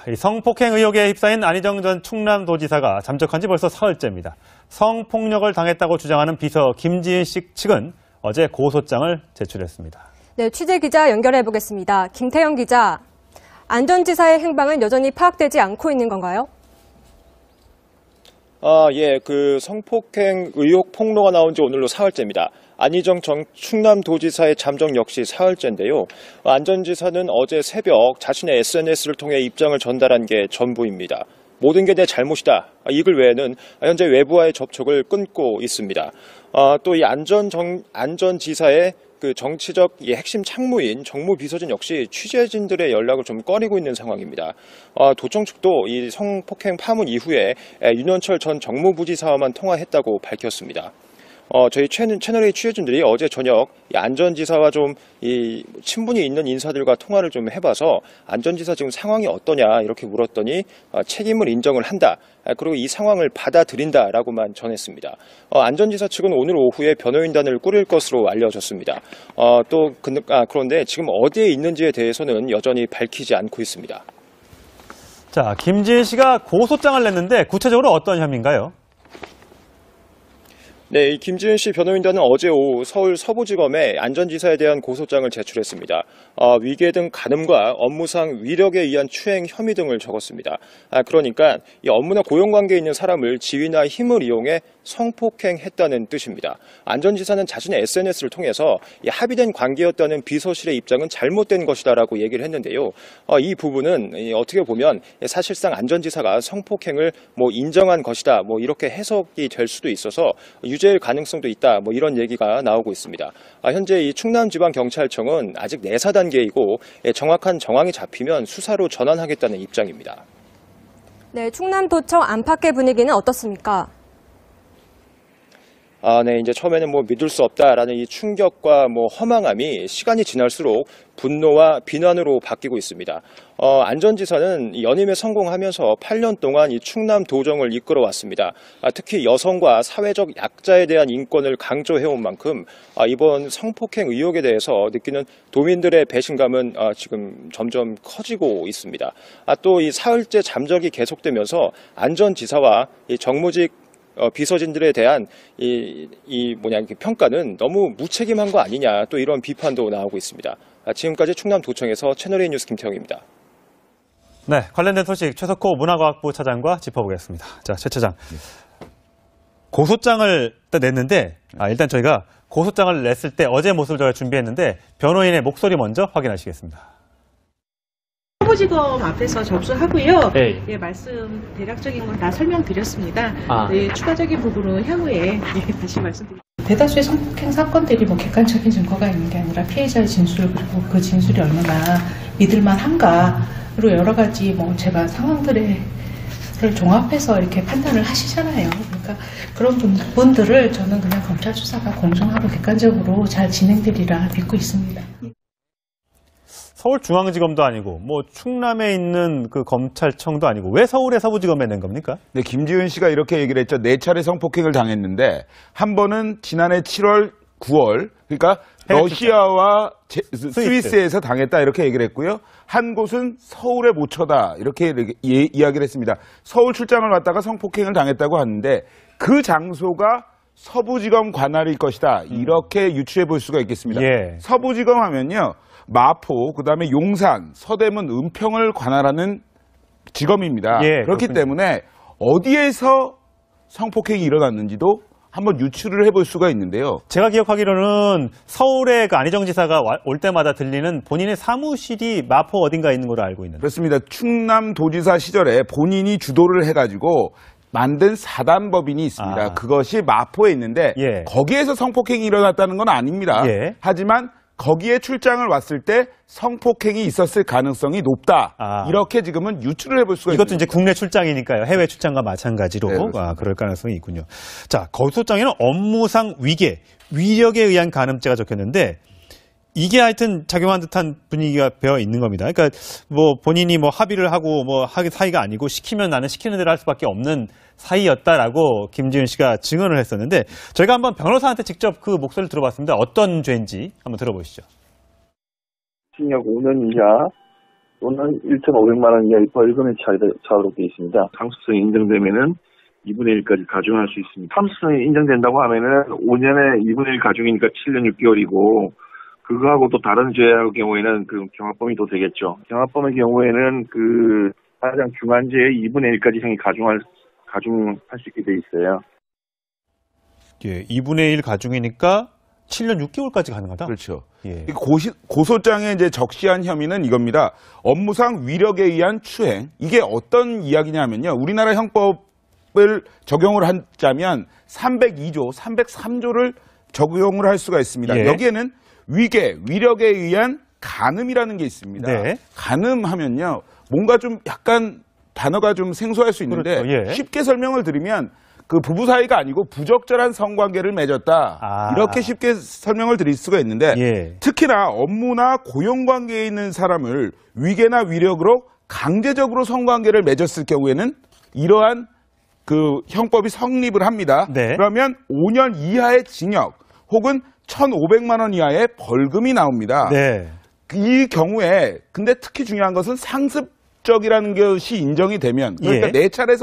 이 성폭행 의혹에 휩싸인 안희정 전 충남도지사가 잠적한 지 벌써 사흘째입니다. 성폭력을 당했다고 주장하는 비서 김지은 씨 측은 어제 고소장을 제출했습니다. 네, 취재 기자 연결해 보겠습니다. 김태영 기자, 안 전 지사의 행방은 여전히 파악되지 않고 있는 건가요? 예, 성폭행 의혹 폭로가 나온 지 오늘로 사흘째입니다. 안희정 전 충남도지사의 잠적 역시 사흘째인데요. 안 전 지사는 어제 새벽 자신의 SNS를 통해 입장을 전달한 게 전부입니다. 모든 게 내 잘못이다. 이 글 외에는 현재 외부와의 접촉을 끊고 있습니다. 또 이 안 전 지사의 정치적 핵심 참모인 정무비서진 역시 취재진들의 연락을 좀 꺼리고 있는 상황입니다. 도청 측도 이 성폭행 파문 이후에 윤현철 전 정무부지사와만 통화했다고 밝혔습니다. 저희 채널A 취재진들이 어제 저녁 안 전 지사와 좀 친분이 있는 인사들과 통화를 좀 해봐서 안 전 지사 지금 상황이 어떠냐 이렇게 물었더니 책임을 인정을 한다. 그리고 이 상황을 받아들인다라고만 전했습니다. 안 전 지사 측은 오늘 오후에 변호인단을 꾸릴 것으로 알려졌습니다. 그런데 지금 어디에 있는지에 대해서는 여전히 밝히지 않고 있습니다. 자, 김지은 씨가 고소장을 냈는데 구체적으로 어떤 혐의인가요? 네, 이 김지은 씨 변호인단은 어제 오후 서울 서부지검에 안 전 지사에 대한 고소장을 제출했습니다. 위계 등 간음과 업무상 위력에 의한 추행 혐의 등을 적었습니다. 그러니까 이 업무나 고용관계에 있는 사람을 지위나 힘을 이용해 성폭행했다는 뜻입니다. 안 전 지사는 자신의 SNS를 통해서 합의된 관계였다는 비서실의 입장은 잘못된 것이다라고 얘기를 했는데요. 이 부분은 어떻게 보면 사실상 안 전 지사가 성폭행을 인정한 것이다, 이렇게 해석이 될 수도 있어서 유죄일 가능성도 있다, 이런 얘기가 나오고 있습니다. 현재 이 충남지방경찰청은 아직 내사 단계이고 정확한 정황이 잡히면 수사로 전환하겠다는 입장입니다. 네, 충남도청 안팎의 분위기는 어떻습니까? 네, 이제 처음에는 믿을 수 없다라는 이 충격과 허망함이 시간이 지날수록 분노와 비난으로 바뀌고 있습니다. 안 전 지사는 연임에 성공하면서 8년 동안 이 충남 도정을 이끌어왔습니다. 특히 여성과 사회적 약자에 대한 인권을 강조해온 만큼 이번 성폭행 의혹에 대해서 느끼는 도민들의 배신감은 지금 점점 커지고 있습니다. 또 이 사흘째 잠적이 계속되면서 안 전 지사와 이 정무직 비서진들에 대한 평가는 너무 무책임한 거 아니냐, 또 이런 비판도 나오고 있습니다. 지금까지 충남도청에서 채널A 뉴스 김태형입니다. 네, 관련된 소식 최석호 문화과학부 차장과 짚어보겠습니다. 자, 최 차장. 고소장을 냈는데, 일단 저희가 고소장을 냈을 때 어제 모습을 저희가 준비했는데 변호인의 목소리 먼저 확인하시겠습니다. 서부지검 앞에서 접수하고요. 네. 예, 말씀 대략적인 건 다 설명드렸습니다. 네, 추가적인 부분은 향후에 다시 말씀드립니다. 대다수의 성폭행 사건들이 객관적인 증거가 있는 게 아니라 피해자의 진술, 그리고 그 진술이 얼마나 믿을만한가로 여러 가지 제가 상황들을 종합해서 이렇게 판단을 하시잖아요. 그러니까 그런 부분들을 저는 그냥 검찰 수사가 공정하고 객관적으로 잘 진행되리라 믿고 있습니다. 서울중앙지검도 아니고 충남에 있는 검찰청도 아니고 왜 서울의 서부지검에 낸 겁니까? 네, 김지은 씨가 이렇게 얘기를 했죠. 4차례 성폭행을 당했는데 한 번은 지난해 7월, 9월 그러니까 러시아와 스위스에서 당했다 이렇게 얘기를 했고요. 한 곳은 서울의 모처다 이렇게 이야기를 했습니다. 서울 출장을 갔다가 성폭행을 당했다고 하는데 그 장소가 서부지검 관할일 것이다 이렇게 유추해 볼 수가 있겠습니다. 예. 서부지검 하면요. 마포, 그다음에 용산, 서대문, 은평을 관할하는 지검입니다. 예, 그렇기 그렇군요. 때문에 어디에서 성폭행이 일어났는지도 한번 유추를 해볼 수가 있는데요. 제가 기억하기로는 서울의 안희정 지사가 올 때마다 들리는 본인의 사무실이 마포 어딘가에 있는 걸로 알고 있는데. 그렇습니다. 충남도지사 시절에 본인이 주도를 해가지고 만든 사단법인이 있습니다. 그것이 마포에 있는데 거기에서 성폭행이 일어났다는 건 아닙니다. 하지만 거기에 출장을 왔을 때 성폭행이 있었을 가능성이 높다. 이렇게 지금은 유추를 해볼 수가 있습니다. 이것도 이제 국내 출장이니까요. 해외 출장과 마찬가지로 네, 그럴 가능성이 있군요. 자, 고소장에는 업무상 위력에 의한 간음죄가 적혔는데 이게 하여튼 작용한 듯한 분위기가 배어 있는 겁니다. 그러니까 본인이 합의를 하고 사이가 아니고 시키면 나는 시키는 대로 할 수밖에 없는 사이였다라고 김지은 씨가 증언을 했었는데 저희가 한번 변호사한테 직접 그 목소리를 들어봤습니다. 어떤 죄인지 한번 들어보시죠. 징역 5년 이하 또는 1,500만 원 이하의 벌금에 처하도록 되어 있습니다. 상습성이 인정되면은 2분의 1까지 가중할 수 있습니다. 상습성이 인정된다고 하면은 5년에 2분의 1 가중이니까 7년 6개월이고 그거하고 또 다른 죄의 경우에는 그 경합범위 도 되겠죠. 경합범의 경우에는 그 가장 중한 죄의 2분의 1까지 형이 가중할 수 있게 돼 있어요. 예, 2분의 1 가중이니까 7년 6개월까지 가능하다? 그렇죠. 예. 고소장에 이제 적시한 혐의는 이겁니다. 업무상 위력에 의한 추행. 이게 어떤 이야기냐면요. 우리나라 형법을 적용을 하자면 302조, 303조를 적용을 할 수가 있습니다. 예. 여기에는 위력에 의한 간음이라는 게 있습니다. 네. 간음하면요. 뭔가 좀 약간 단어가 좀 생소할 수 있는데 그렇죠. 예. 쉽게 설명을 드리면 그 부부 사이가 아니고 부적절한 성관계를 맺었다. 이렇게 쉽게 설명을 드릴 수가 있는데 예. 특히나 업무나 고용관계에 있는 사람을 위계나 위력으로 강제적으로 성관계를 맺었을 경우에는 이러한 그 형법이 성립을 합니다. 네. 그러면 5년 이하의 징역 혹은 1,500만 원 이하의 벌금이 나옵니다. 네. 이 경우에 근데 특히 중요한 것은 상습적이라는 것이 인정이 되면 그러니까 예. 4차례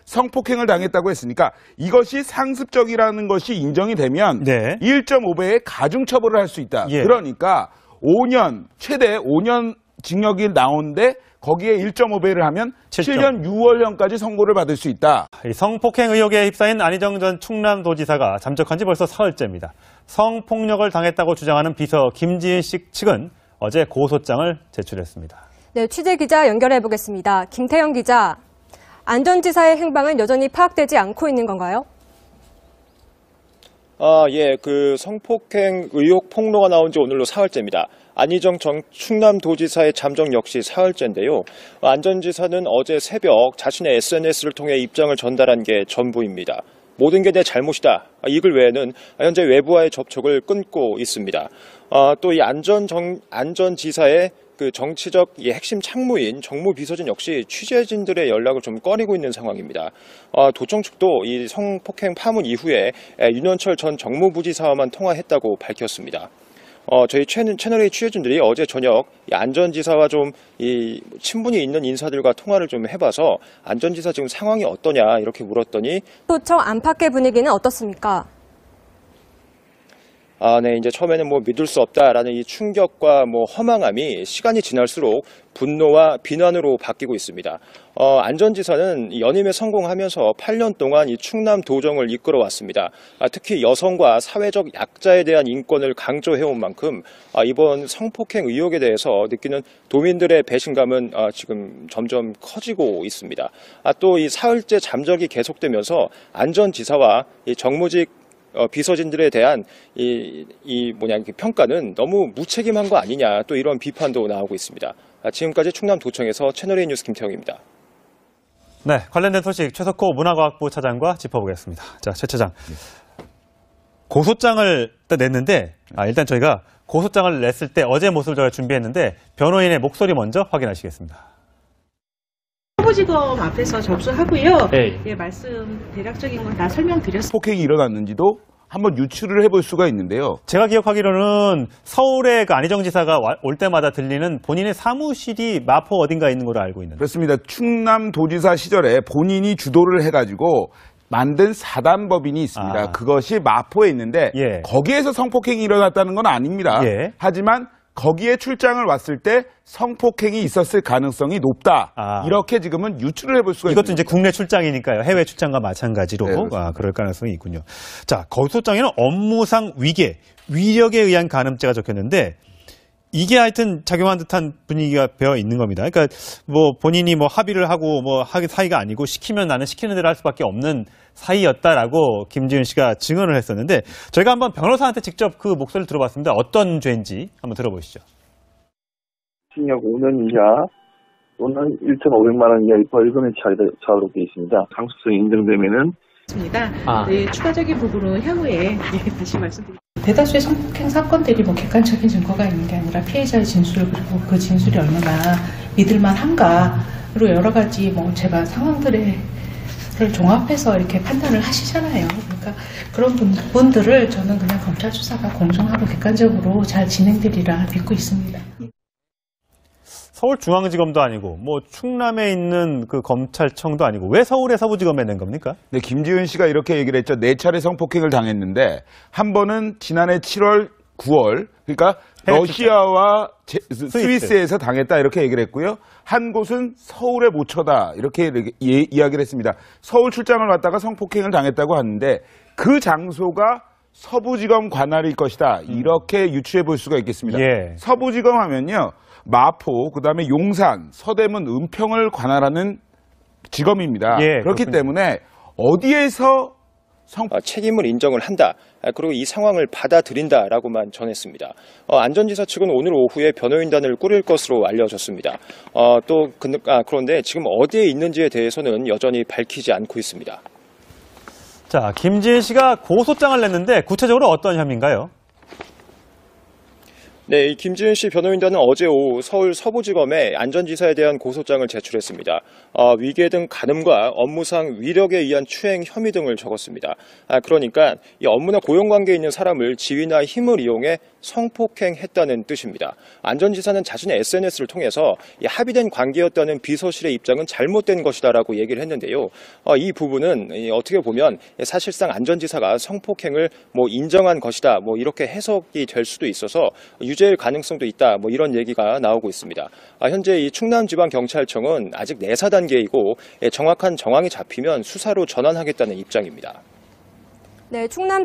성폭행을 당했다고 했으니까 이것이 상습적이라는 것이 인정이 되면 네. 1.5배의 가중 처벌을 할 수 있다. 예. 그러니까 5년 최대 5년 징역이 나오는데 거기에 1.5배를 하면 7년 6월형까지 선고를 받을 수 있다. 이 성폭행 의혹에 휩싸인 안희정 전 충남도지사가 잠적한 지 벌써 사흘째입니다. 성폭력을 당했다고 주장하는 비서 김지은 씨 측은 어제 고소장을 제출했습니다. 네, 취재기자 연결해 보겠습니다. 김태형 기자, 안 전 지사의 행방은 여전히 파악되지 않고 있는 건가요? 예, 그 성폭행 의혹 폭로가 나온 지 오늘로 사흘째입니다. 안희정 전 충남도지사의 잠적 역시 사흘째인데요. 안 전 지사는 어제 새벽 자신의 SNS를 통해 입장을 전달한 게 전부입니다. 모든 게 내 잘못이다. 이 글 외에는 현재 외부와의 접촉을 끊고 있습니다. 또 이 안 전 지사의 그 정치적 핵심 참모인 정무비서진 역시 취재진들의 연락을 좀 꺼리고 있는 상황입니다. 도청 측도 이 성폭행 파문 이후에 윤현철 전 정무부지사와만 통화했다고 밝혔습니다. 저희 채널A 취재진들이 어제 저녁 안 전 지사와 좀 이 친분이 있는 인사들과 통화를 좀 해봐서 안 전 지사 지금 상황이 어떠냐 이렇게 물었더니 도청 안팎의 분위기는 어떻습니까? 네, 이제 처음에는 뭐 믿을 수 없다라는 이 충격과 뭐 허망함이 시간이 지날수록 분노와 비난으로 바뀌고 있습니다. 안 전 지사는 연임에 성공하면서 8년 동안 이 충남 도정을 이끌어왔습니다. 특히 여성과 사회적 약자에 대한 인권을 강조해온 만큼 이번 성폭행 의혹에 대해서 느끼는 도민들의 배신감은 지금 점점 커지고 있습니다. 또 이 사흘째 잠적이 계속되면서 안 전 지사와 이 정무직 비서진들에 대한 평가는 너무 무책임한 거 아니냐 또 이런 비판도 나오고 있습니다. 지금까지 충남도청에서 채널A 뉴스 김태형입니다. 네, 관련된 소식 최석호 문화과학부 차장과 짚어보겠습니다. 자, 최 차장. 고소장을 냈는데 일단 저희가 고소장을 냈을 때 어제 모습을 저희가 준비했는데 변호인의 목소리 먼저 확인하시겠습니다. 서부지검 앞에서 접수하고요. 네. 예, 말씀 대략적인 건 다 설명드렸습니다. 폭행이 일어났는지도 한번 유추를 해볼 수가 있는데요. 제가 기억하기로는 서울에 그 안희정 지사가 올 때마다 들리는 본인의 사무실이 마포 어딘가에 있는 걸로 알고 있는데. 그렇습니다. 충남도지사 시절에 본인이 주도를 해가지고 만든 사단법인이 있습니다. 그것이 마포에 있는데 예. 거기에서 성폭행이 일어났다는 건 아닙니다. 예. 하지만 거기에 출장을 왔을 때 성폭행이 있었을 가능성이 높다. 이렇게 지금은 유추를 해볼 수가 있습니다. 이것도 이제 국내 출장이니까요. 해외 출장과 마찬가지로 네, 그럴 가능성이 있군요. 자, 고소장에는 업무상 위력에 의한 간음죄가 적혔는데 이게 하여튼 작용한 듯한 분위기가 배어 있는 겁니다. 그러니까 뭐 본인이 뭐 합의를 하고 뭐 하기 사이가 아니고 시키면 나는 시키는 대로 할 수밖에 없는 사이였다라고 김지은 씨가 증언을 했었는데 저희가 한번 변호사한테 직접 그 목소리를 들어봤습니다. 어떤 죄인지 한번 들어보시죠. 징역 5년 이하 또는 1,500만 원 이하의 벌금에 처하도록 되어 있습니다. 상습성이 인정되면은 네, 추가적인 부분은 향후에 다시 말씀드립니다. 대다수의 성폭행 사건들이 객관적인 증거가 있는 게 아니라 피해자의 진술 그리고 그 진술이 얼마나 믿을만한가로 여러 가지 제가 상황들을 종합해서 이렇게 판단을 하시잖아요. 그러니까 그런 분들을 저는 그냥 검찰 수사가 공정하고 객관적으로 잘 진행되리라 믿고 있습니다. 서울중앙지검도 아니고 뭐 충남에 있는 그 검찰청도 아니고 왜 서울의 서부지검에 낸 겁니까? 네, 김지은 씨가 이렇게 얘기를 했죠. 4차례 성폭행을 당했는데 한 번은 지난해 7월, 9월 그러니까 러시아와 스위스에서 당했다 이렇게 얘기를 했고요. 한 곳은 서울의 모처다 이렇게 이야기를 했습니다. 서울 출장을 갔다가 성폭행을 당했다고 하는데 그 장소가 서부지검 관할일 것이다 이렇게 유추해 볼 수가 있겠습니다. 예. 서부지검 하면요. 마포, 그다음에 용산, 서대문, 은평을 관할하는 지검입니다. 예, 그렇기 그렇군요. 때문에 어디에서 책임을 인정을 한다. 그리고 이 상황을 받아들인다라고만 전했습니다. 안전지사 측은 오늘 오후에 변호인단을 꾸릴 것으로 알려졌습니다. 그런데 지금 어디에 있는지에 대해서는 여전히 밝히지 않고 있습니다. 자, 김지은 씨가 고소장을 냈는데 구체적으로 어떤 혐의인가요? 네, 이 김지은 씨 변호인단은 어제 오후 서울 서부지검에 안전지사에 대한 고소장을 제출했습니다. 위계 등 간음과 업무상 위력에 의한 추행 혐의 등을 적었습니다. 그러니까 이 업무나 고용관계에 있는 사람을 지위나 힘을 이용해 성폭행했다는 뜻입니다. 안전지사는 자신의 SNS를 통해서 이 합의된 관계였다는 비서실의 입장은 잘못된 것이다라고 얘기를 했는데요. 이 부분은 어떻게 보면 사실상 안전지사가 성폭행을 인정한 것이다, 이렇게 해석이 될 수도 있어서 유죄일 가능성도 있다, 이런 얘기가 나오고 있습니다. 현재 이 충남지방경찰청은 아직 내사 단계이고 정확한 정황이 잡히면 수사로 전환하겠다는 입장입니다. 네, 충남